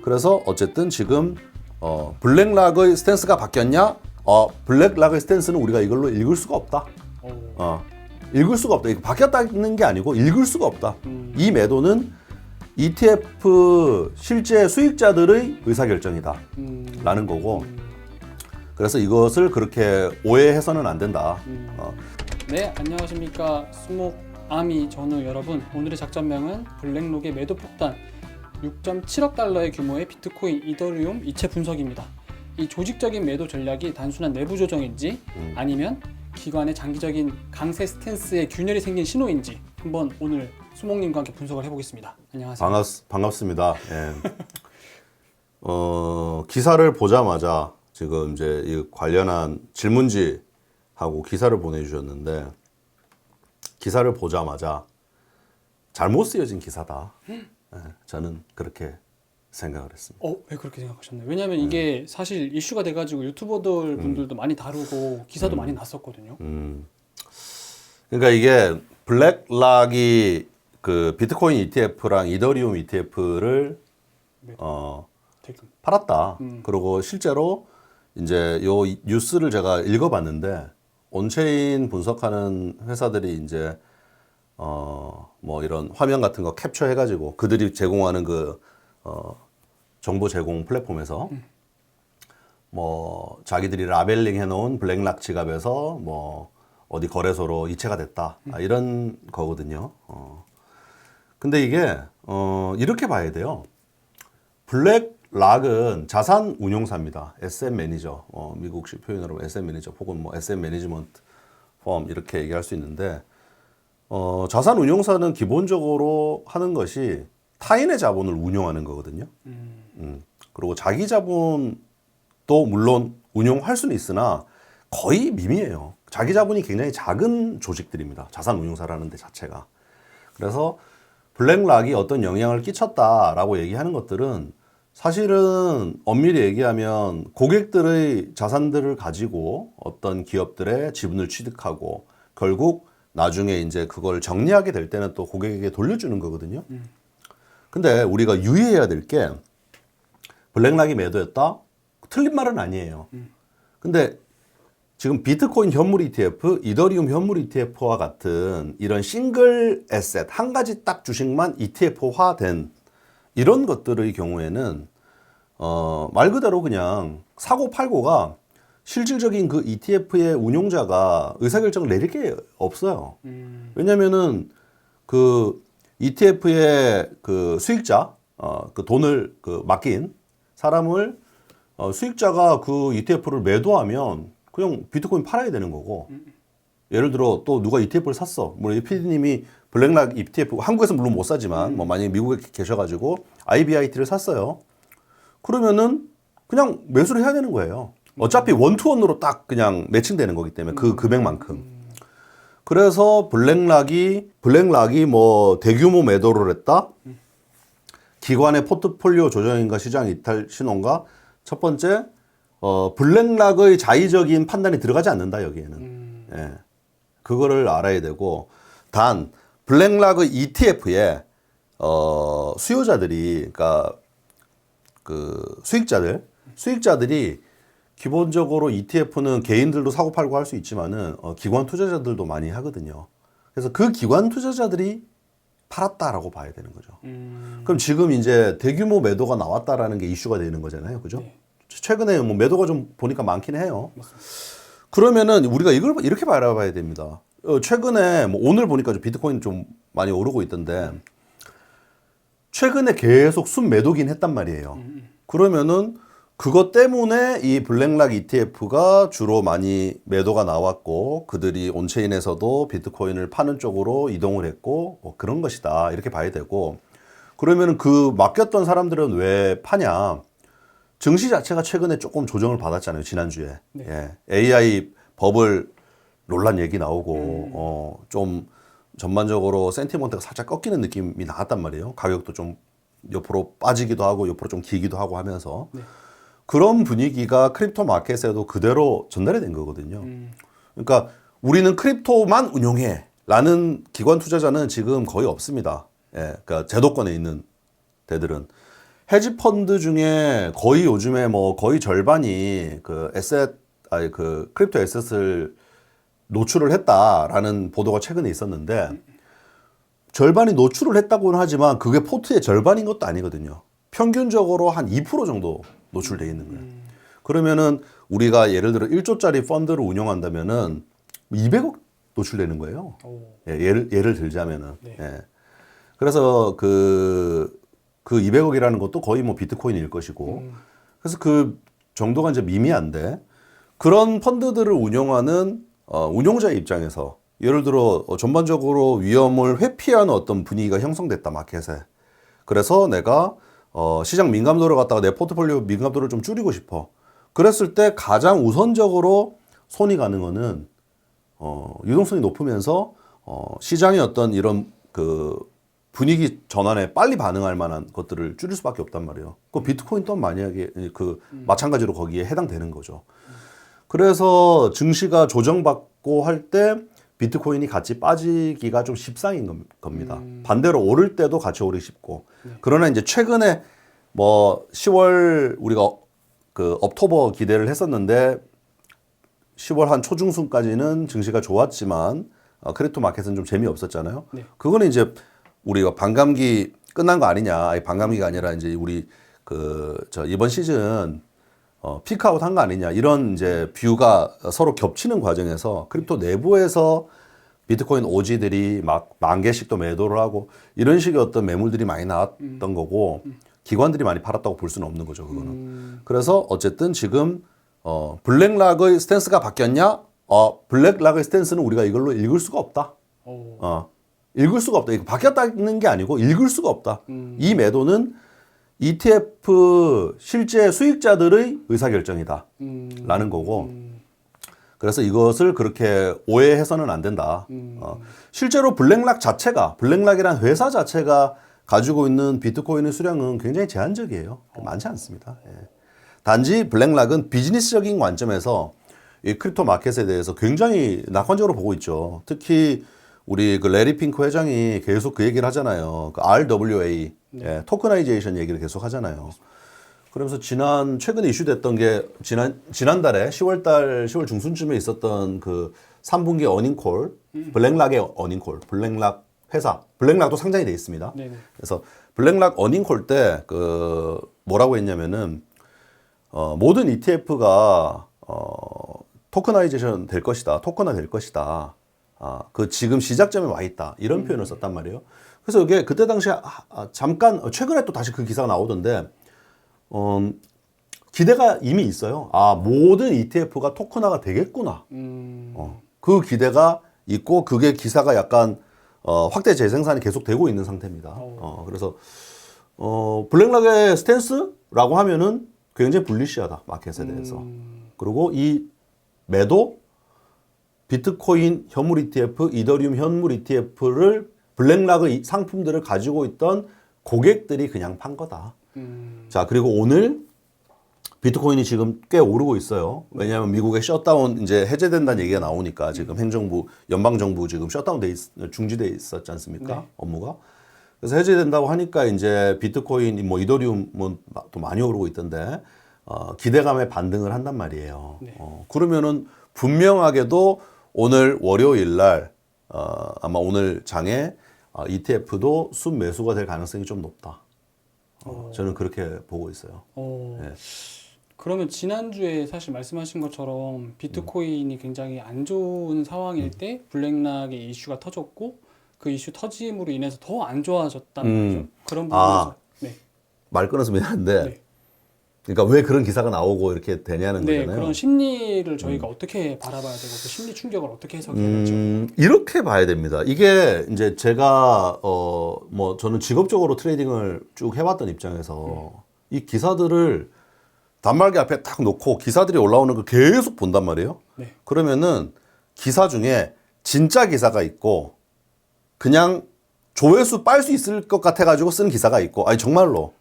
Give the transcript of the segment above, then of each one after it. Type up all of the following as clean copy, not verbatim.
그래서 어쨌든 지금 블랙락의 스탠스가 바뀌었냐? 블랙락의 스탠스는 우리가 이걸로 읽을 수가 없다. 읽을 수가 없다. 이거 바뀌었다는 게 아니고 읽을 수가 없다. 이 매도는 ETF 실제 수익자들의 의사결정이다 라는 거고, 그래서 이것을 그렇게 오해해서는 안 된다. 네, 안녕하십니까. 수목아미 전우 여러분. 오늘의 작전명은 블랙록의 매도 폭탄 6.7억 달러의 규모의 비트코인, 이더리움 이체 분석입니다. 이 조직적인 매도 전략이 단순한 내부 조정인지 아니면 기관의 장기적인 강세 스탠스에 균열이 생긴 신호인지 한번 오늘 수목님과 함께 분석을 해보겠습니다. 안녕하세요. 반갑습니다. 예. 기사를 보자마자 지금 이제 이 관련한 질문지하고 기사를 보내주셨는데, 기사를 보자마자 잘못 쓰여진 기사다. 예, 저는 그렇게 생각을 했습니다. 왜 그렇게 생각하셨나요? 왜냐하면 이게 사실 이슈가 돼가지고 유튜버들 분들도 많이 다루고 기사도 많이 났었거든요. 그러니까 이게 블랙락이 그 비트코인 ETF랑 이더리움 ETF를 팔았다. 그리고 실제로 이제 요 뉴스를 제가 읽어봤는데, 온체인 분석하는 회사들이 이제 뭐 이런 화면 같은 거 캡처해가지고 그들이 제공하는 그 정보 제공 플랫폼에서 뭐 자기들이 라벨링 해놓은 블랙락 지갑에서 뭐 어디 거래소로 이체가 됐다, 이런 거거든요. 근데 이게 이렇게 봐야 돼요. 블랙락은 자산 운용사입니다. SM 매니저, 미국식 표현으로 SM 매니저 혹은 뭐 SM 매니지먼트 펌 이렇게 얘기할 수 있는데, 자산 운용사는 기본적으로 하는 것이 타인의 자본을 운용하는 거거든요. 그리고 자기 자본도 물론 운용할 수는 있으나 거의 미미해요. 자기 자본이 굉장히 작은 조직들입니다. 자산 운용사라는 데 자체가. 그래서 블랙락이 어떤 영향을 끼쳤다라고 얘기하는 것들은 사실은 엄밀히 얘기하면 고객들의 자산들을 가지고 어떤 기업들의 지분을 취득하고 결국 나중에 이제 그걸 정리하게 될 때는 또 고객에게 돌려주는 거거든요. 근데 우리가 유의해야 될 게, 블랙락이 매도했다? 틀린 말은 아니에요. 근데 지금 비트코인 현물 ETF, 이더리움 현물 ETF와 같은 이런 싱글 에셋, 한 가지 딱 주식만 ETF화된 이런 것들의 경우에는 말 그대로 그냥 사고 팔고가 실질적인 그 ETF의 운용자가 의사결정을 내릴 게 없어요. 왜냐면은 그 ETF의 그 수익자, 그 돈을 그 맡긴 사람을 수익자가 그 ETF를 매도하면 그냥 비트코인 팔아야 되는 거고, 예를 들어 또 누가 ETF를 샀어. 뭐 PD님이 블랙락 ETF, 한국에서 물론 못 사지만 뭐 만약에 미국에 계셔가지고 IBIT를 샀어요. 그러면은 그냥 매수를 해야 되는 거예요. 어차피 원투원으로 딱 그냥 매칭되는 거기 때문에 그 금액만큼. 그래서 블랙락이 뭐 대규모 매도를 했다? 기관의 포트폴리오 조정인가 시장 이탈 신호인가? 첫 번째, 블랙락의 자의적인 판단이 들어가지 않는다, 여기에는. 예. 그거를 알아야 되고, 단, 블랙락의 ETF에, 수요자들이, 그러니까, 그, 수익자들이 기본적으로 ETF는 개인들도 사고 팔고 할 수 있지만은, 기관 투자자들도 많이 하거든요. 그래서 그 기관 투자자들이 팔았다라고 봐야 되는 거죠. 그럼 지금 이제 대규모 매도가 나왔다라는 게 이슈가 되는 거잖아요. 그죠? 네. 최근에 뭐 매도가 좀 보니까 많긴 해요. 그러면은 우리가 이걸 이렇게 바라봐야 됩니다. 최근에 뭐 오늘 보니까 비트코인 좀 많이 오르고 있던데, 최근에 계속 순매도긴 했단 말이에요. 그러면은 그것 때문에 이 블랙락 ETF가 주로 많이 매도가 나왔고, 그들이 온체인에서도 비트코인을 파는 쪽으로 이동을 했고, 뭐 그런 것이다, 이렇게 봐야 되고, 그러면은 그 맡겼던 사람들은 왜 파냐? 증시 자체가 최근에 조금 조정을 받았잖아요, 지난주에. 네. 예. AI 버블 논란 얘기 나오고, 좀 전반적으로 센티먼트가 살짝 꺾이는 느낌이 나왔단 말이에요. 가격도 좀 옆으로 빠지기도 하고, 옆으로 좀 기기도 하고 하면서. 네. 그런 분위기가 크립토 마켓에도 그대로 전달이 된 거거든요. 그러니까 우리는 크립토만 운용해 라는 기관 투자자는 지금 거의 없습니다. 예, 그러니까 제도권에 있는 데들은 헤지 펀드 중에 거의 요즘에 뭐 거의 절반이 그 크립토 에셋을 노출을 했다라는 보도가 최근에 있었는데 절반이 노출을 했다고는 하지만 그게 포트의 절반인 것도 아니거든요. 평균적으로 한 2% 정도 노출돼 있는 거예요. 그러면은 우리가 예를 들어 1조짜리 펀드를 운영한다면은 200억 노출되는 거예요. 예, 예를 들자면은. 네. 예. 그래서 그 200억이라는 것도 거의 뭐 비트코인일 것이고. 그래서 그 정도가 이제 미미한데 그런 펀드들을 운영하는 운용자의 입장에서 예를 들어 전반적으로 위험을 회피하는 어떤 분위기가 형성됐다 마켓에. 그래서 내가 시장 민감도를 갖다가 내 포트폴리오 민감도를 좀 줄이고 싶어. 그랬을 때 가장 우선적으로 손이 가는 거는 유동성이 높으면서 시장의 어떤 이런 그 분위기 전환에 빨리 반응할 만한 것들을 줄일 수밖에 없단 말이에요. 그 비트코인 또한 만약에 마찬가지로 거기에 해당되는 거죠. 그래서 증시가 조정받고 할 때 비트코인이 같이 빠지기가 좀 십상인 겁니다. 반대로 오를 때도 같이 오르기 쉽고. 그러나 이제 최근에 뭐 10월 우리가 그 업토버 기대를 했었는데 10월 한 초중순까지는 증시가 좋았지만 크립토 마켓은 좀 재미없었잖아요. 네. 그거는 이제 우리가 반감기 끝난 거 아니냐. 아니, 반감기가 아니라 이제 우리 이번 시즌 피크아웃 한 거 아니냐. 이런 이제 뷰가 서로 겹치는 과정에서 크립토 내부에서 비트코인 오지들이 막 10,000개씩 또 매도를 하고 이런 식의 어떤 매물들이 많이 나왔던 거고 기관들이 많이 팔았다고 볼 수는 없는 거죠. 그거는. 그래서 어쨌든 지금 블랙락의 스탠스가 바뀌었냐? 블랙락의 스탠스는 우리가 이걸로 읽을 수가 없다. 읽을 수가 없다. 이거 바뀌었다는 게 아니고 읽을 수가 없다. 이 매도는 ETF 실제 수익자들의 의사결정이다. 라는 거고. 그래서 이것을 그렇게 오해해서는 안 된다. 실제로 블랙락이란 회사 자체가 가지고 있는 비트코인의 수량은 굉장히 제한적이에요. 많지 않습니다. 예. 단지 블랙락은 비즈니스적인 관점에서 이 크립토 마켓에 대해서 굉장히 낙관적으로 보고 있죠. 특히 우리 그 레리 핑크 회장이 계속 그 얘기를 하잖아요. 그 RWA, 네. 예, 토커나이제이션 얘기를 계속 하잖아요. 그러면서 최근에 이슈됐던 게 지난달에 10월 중순쯤에 있었던 그 3분기 어닝콜, 블랙락의 어닝콜, 블랙락 회사, 블랙락도 상장이 돼 있습니다. 네네. 그래서 블랙락 어닝콜 때 그 뭐라고 했냐면은 모든 ETF가 토커나이제이션 될 것이다, 토커나 될 것이다. 그 지금 시작점에 와 있다 이런 표현을 썼단 말이에요. 그래서 이게 그때 당시에 잠깐 최근에 또 다시 그 기사가 나오던데 기대가 이미 있어요. 모든 ETF가 토커나가 되겠구나. 그 기대가 있고 그게 기사가 약간 확대 재생산이 계속 되고 있는 상태입니다. 그래서 블랙락의 스탠스라고 하면은 굉장히 불리시하다 마켓에 대해서. 그리고 이 매도 비트코인 현물 ETF, 이더리움 현물 ETF를 블랙락의 상품들을 가지고 있던 고객들이 그냥 판 거다. 자, 그리고 오늘 비트코인이 지금 꽤 오르고 있어요. 왜냐하면 미국의 셧다운 이제 해제된다는 얘기가 나오니까 지금 행정부, 연방정부 지금 셧다운 중지돼 있었지 않습니까? 네. 업무가. 그래서 해제된다고 하니까 이제 비트코인, 뭐 이더리움은 또 많이 오르고 있던데 기대감에 반등을 한단 말이에요. 네. 그러면은 분명하게도 오늘 월요일 날 아마 오늘 장에 ETF도 순매수가 될 가능성이 좀 높다. 저는 그렇게 보고 있어요. 네. 그러면 지난주에 사실 말씀하신 것처럼 비트코인이 굉장히 안 좋은 상황일 때 블랙락의 이슈가 터졌고 그 이슈 터짐으로 인해서 더 안 좋아졌다는 거죠. 그런 부분에서. 네. 말 끊어서 미안한데 네. 그러니까 왜 그런 기사가 나오고 이렇게 되냐는 네, 거잖아요. 그런 심리를 저희가 어떻게 바라봐야 되고 그 심리 충격을 어떻게 해석해야 될지. 이렇게 봐야 됩니다. 이게 이제 제가 뭐 저는 직업적으로 트레이딩을 쭉 해왔던 입장에서 이 기사들을 단말기 앞에 딱 놓고 기사들이 올라오는 걸 계속 본단 말이에요. 네. 그러면은 기사 중에 진짜 기사가 있고 그냥 조회수 빨 수 있을 것 같아가지고 쓴 기사가 있고, 아니 정말로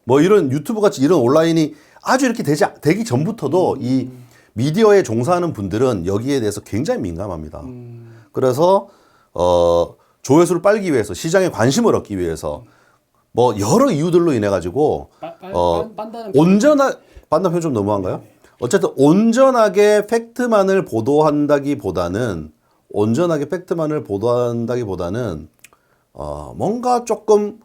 뭐 이런 유튜브 같이 이런 온라인이 아주 이렇게 되기 전부터도 이 미디어에 종사하는 분들은 여기에 대해서 굉장히 민감합니다. 그래서 조회수를 빨기 위해서 시장에 관심을 얻기 위해서 뭐 여러 이유들로 인해 가지고 빤다는 온전한 반납 표현 좀 너무한가요? 어쨌든 온전하게 팩트만을 보도한다기보다는 뭔가 조금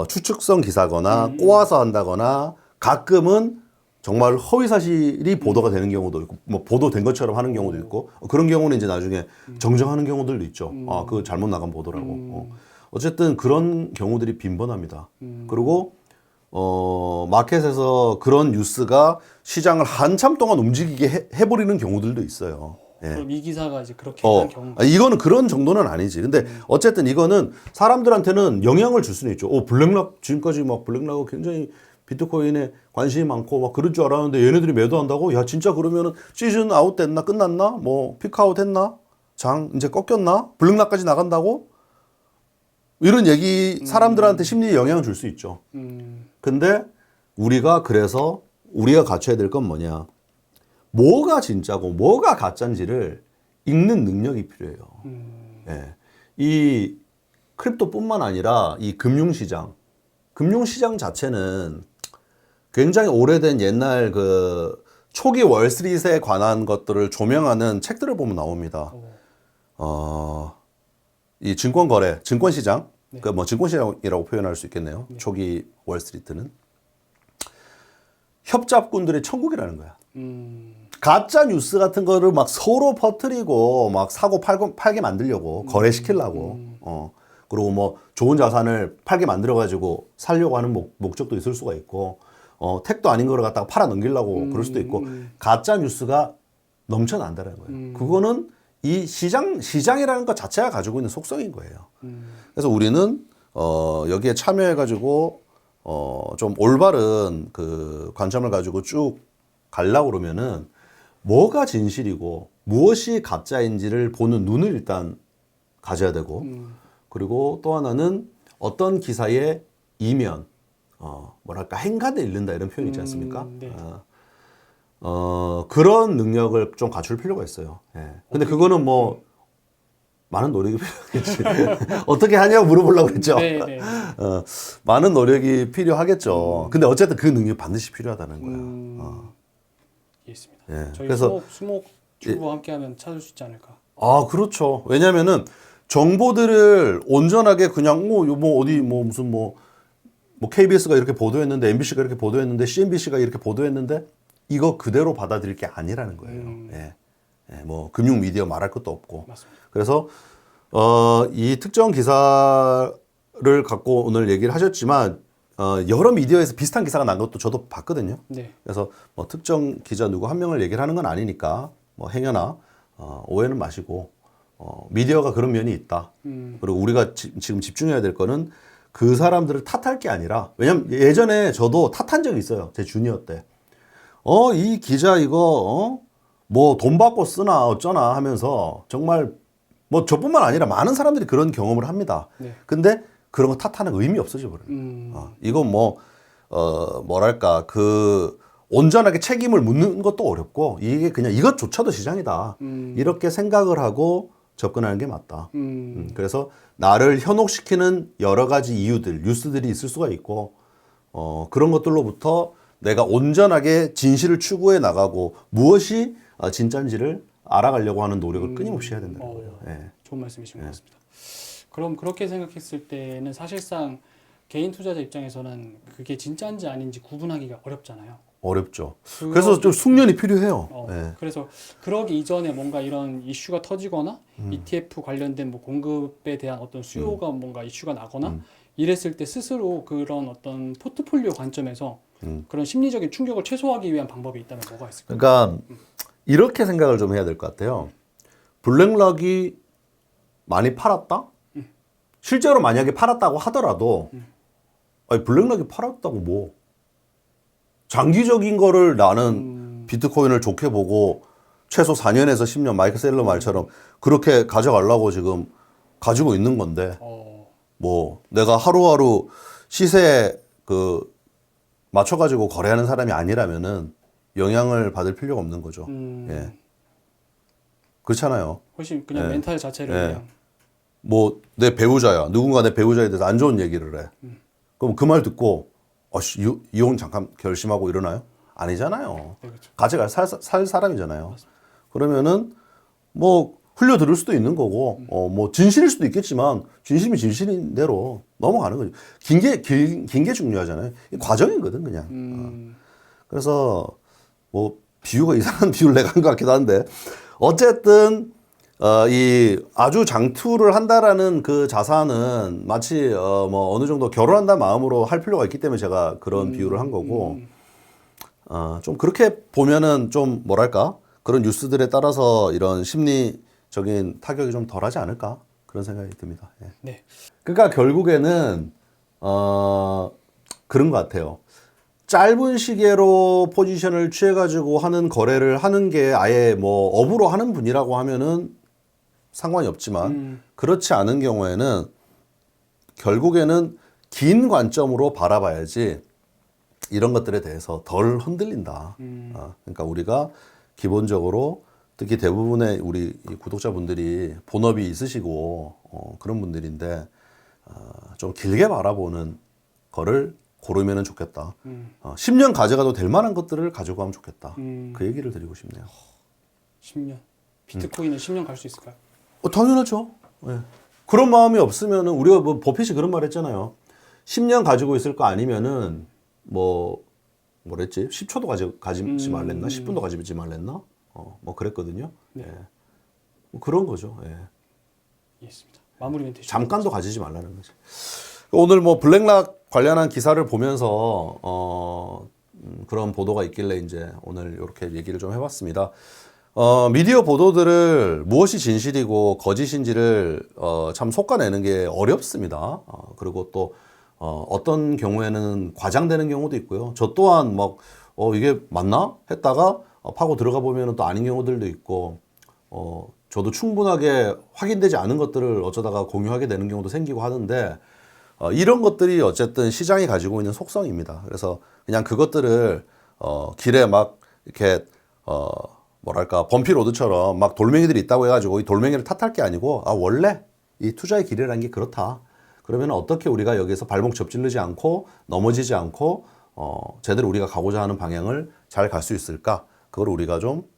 추측성 기사거나 꼬아서 한다거나 가끔은 정말 허위 사실이 보도가 되는 경우도 있고 뭐 보도된 것처럼 하는 경우도 있고 그런 경우는 이제 나중에 정정하는 경우들도 있죠. 아, 그거 잘못 나간 보도라고. 어쨌든 그런 경우들이 빈번합니다. 그리고 마켓에서 그런 뉴스가 시장을 한참 동안 움직이게 해버리는 경우들도 있어요. 예. 그럼 이 기사가 이제 그렇게 한 경우. 이거는 그런 정도는 아니지. 근데 어쨌든 이거는 사람들한테는 영향을 줄 수는 있죠. 블랙락, 지금까지 막 블랙락은 굉장히 비트코인에 관심이 많고 막 그럴 줄 알았는데 얘네들이 매도한다고? 야, 진짜 그러면은 시즌 아웃 됐나? 끝났나? 뭐, 피크아웃 했나? 장 이제 꺾였나? 블랙락까지 나간다고? 이런 얘기 사람들한테 심리에 영향을 줄 수 있죠. 근데 그래서 우리가 갖춰야 될 건 뭐냐? 뭐가 진짜고 뭐가 가짜인지를 읽는 능력이 필요해요. 예. 이 크립토뿐만 아니라 이 금융시장 자체는 굉장히 오래된 옛날 그 초기 월스트리트에 관한 것들을 조명하는 책들을 보면 나옵니다. 이 증권시장, 그러니까 뭐 증권시장이라고 표현할 수 있겠네요. 초기 월스트리트는 협잡꾼들의 천국이라는 거야. 가짜 뉴스 같은 거를 막 서로 퍼뜨리고 막 사고 팔게 만들려고 거래시키려고 그리고 뭐 좋은 자산을 팔게 만들어 가지고 살려고 하는 목적도 있을 수가 있고 택도 아닌 거를 갖다가 팔아 넘기려고 그럴 수도 있고 가짜 뉴스가 넘쳐난다는 거예요. 그거는 이 시장이라는 것 자체가 가지고 있는 속성인 거예요. 그래서 우리는 여기에 참여해 가지고 좀 올바른 그 관점을 가지고 쭉 가려고 그러면은 뭐가 진실이고 무엇이 가짜인지를 보는 눈을 일단 가져야 되고 그리고 또 하나는 어떤 기사의 이면 뭐랄까 행간을 읽는다 이런 표현 있지 않습니까? 네. 그런 능력을 좀 갖출 필요가 있어요. 예. 근데 그거는 뭐 많은 노력이 필요하겠지. 어떻게 하냐고 물어보려고 그랬죠. 네, 네. 많은 노력이 필요하겠죠. 근데 어쨌든 그 능력이 반드시 필요하다는 거야. 이해했습니다. 예. 저희 그래서 수목 주부 함께하면 찾을 수 있지 않을까. 그렇죠. 왜냐면은 정보들을 온전하게 그냥 뭐 어디 뭐 무슨 뭐 KBS가 이렇게 보도했는데 MBC가 이렇게 보도했는데 CNBC가 이렇게 보도했는데 이거 그대로 받아들일 게 아니라는 거예요. 예. 예, 뭐 금융 미디어 말할 것도 없고. 맞습니다. 그래서 이 특정 기사를 갖고 오늘 얘기를 하셨지만 여러 미디어에서 비슷한 기사가 난 것도 저도 봤거든요. 네. 그래서 뭐 특정 기자 누구 한 명을 얘기를 하는 건 아니니까 뭐 행여나 오해는 마시고 미디어가 그런 면이 있다. 그리고 우리가 지금 집중해야 될 거는 그 사람들을 탓할 게 아니라 왜냐면 예전에 저도 탓한 적이 있어요. 제 주니어 때. 이 기자 이거 뭐 돈 받고 쓰나 어쩌나 하면서 정말 뭐 저뿐만 아니라 많은 사람들이 그런 경험을 합니다. 네. 근데 그런 거 탓하는 의미 없어져 버려요. 이건 뭐 뭐랄까 그 온전하게 책임을 묻는 것도 어렵고 이게 그냥 이것조차도 시장이다. 이렇게 생각을 하고 접근하는 게 맞다. 그래서 나를 현혹시키는 여러 가지 이유들, 뉴스들이 있을 수가 있고 그런 것들로부터 내가 온전하게 진실을 추구해 나가고 무엇이 진짜인지를 알아가려고 하는 노력을 끊임없이 해야 된다는 거예요. 예. 좋은 말씀이신 것 같습니다. 그럼 그렇게 생각했을 때는 사실상 개인 투자자 입장에서는 그게 진짜인지 아닌지 구분하기가 어렵잖아요. 어렵죠. 그래서 좀 숙련이 필요해요. 예. 그래서 그러기 이전에 뭔가 이런 이슈가 터지거나 ETF 관련된 뭐 공급에 대한 어떤 수요가 뭔가 이슈가 나거나 이랬을 때 스스로 그런 어떤 포트폴리오 관점에서 그런 심리적인 충격을 최소화하기 위한 방법이 있다면 뭐가 있을까요? 그러니까 이렇게 생각을 좀 해야 될 것 같아요. 블랙락이 많이 팔았다? 실제로 만약에 팔았다고 하더라도 아니 블랙락이 팔았다고 뭐 장기적인 거를 나는 비트코인을 좋게 보고 최소 4년에서 10년 마이클 셀러 말처럼 그렇게 가져가려고 지금 가지고 있는 건데 뭐 내가 하루하루 시세에 그 맞춰가지고 거래하는 사람이 아니라면은 영향을 받을 필요가 없는 거죠. 예. 그렇잖아요. 훨씬 그냥 예. 멘탈 자체를 예. 그냥 뭐 내 배우자야. 누군가 내 배우자에 대해서 안 좋은 얘기를 해. 그럼 그 말 듣고 이혼 잠깐 결심하고 이러나요? 아니잖아요. 네, 그렇죠. 같이 살 사람이잖아요. 그러면은 뭐 흘려 들을 수도 있는 거고 뭐 진실일 수도 있겠지만 진심이 진실인 대로 넘어가는 거죠. 긴 게 중요하잖아요. 이 과정이거든 그냥. 그래서 뭐 비유가 이상한 비유를 내가 한 것 같기도 한데 어쨌든 이 아주 장투를 한다라는 그 자산은 마치 뭐 어느 정도 결혼한다는 마음으로 할 필요가 있기 때문에 제가 그런 비유를 한 거고 좀 그렇게 보면은 좀 뭐랄까 그런 뉴스들에 따라서 이런 심리적인 타격이 좀 덜하지 않을까 그런 생각이 듭니다. 예. 네. 그러니까 결국에는 그런 것 같아요. 짧은 시계로 포지션을 취해가지고 하는 거래를 하는 게 아예 뭐 업으로 하는 분이라고 하면은 상관이 없지만 그렇지 않은 경우에는 결국에는 긴 관점으로 바라봐야지 이런 것들에 대해서 덜 흔들린다. 그러니까 우리가 기본적으로 특히 대부분의 우리 구독자분들이 본업이 있으시고 그런 분들인데 좀 길게 바라보는 거를 고르면 좋겠다. 10년 가져가도 될 만한 것들을 가지고 가면 좋겠다. 그 얘기를 드리고 싶네요. 10년. 비트코인은 10년 갈 수 있을까요? 당연하죠. 예. 그런 마음이 없으면은 우리가 뭐 버핏이 그런 말 했잖아요. 10년 가지고 있을 거 아니면은 뭐랬지? 10초도 가지지 말랬나? 10분도 가지지 말랬나? 뭐 그랬거든요. 네. 예. 뭐 그런 거죠. 예. 이해했습니다. 마무리 멘트 해주시죠. 잠깐도 가지지 말라는 거지. 오늘 뭐 블랙락 관련한 기사를 보면서 그런 보도가 있길래 이제 오늘 이렇게 얘기를 좀 해봤습니다. 미디어 보도들을 무엇이 진실이고 거짓인지를 참 속아내는 게 어렵습니다. 그리고 또 어떤 경우에는 과장되는 경우도 있고요. 저 또한 막 이게 맞나 했다가 파고 들어가 보면 또 아닌 경우들도 있고 저도 충분하게 확인되지 않은 것들을 어쩌다가 공유하게 되는 경우도 생기고 하는데 이런 것들이 어쨌든 시장이 가지고 있는 속성입니다. 그래서 그냥 그것들을 길에 막 이렇게 뭐랄까 범피로드처럼 막 돌멩이들이 있다고 해가지고 이 돌멩이를 탓할 게 아니고 원래 이 투자의 길이라는 게 그렇다. 그러면 어떻게 우리가 여기서 발목 접질르지 않고 넘어지지 않고 제대로 우리가 가고자 하는 방향을 잘 갈 수 있을까? 그걸 우리가 좀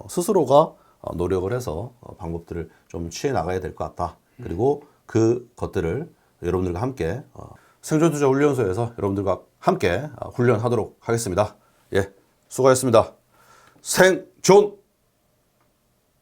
스스로가 노력을 해서 방법들을 좀 취해 나가야 될 것 같다. 그리고 그 것들을 여러분들과 함께 생존투자훈련소에서 여러분들과 함께 훈련하도록 하겠습니다. 예, 수고하셨습니다. 생존!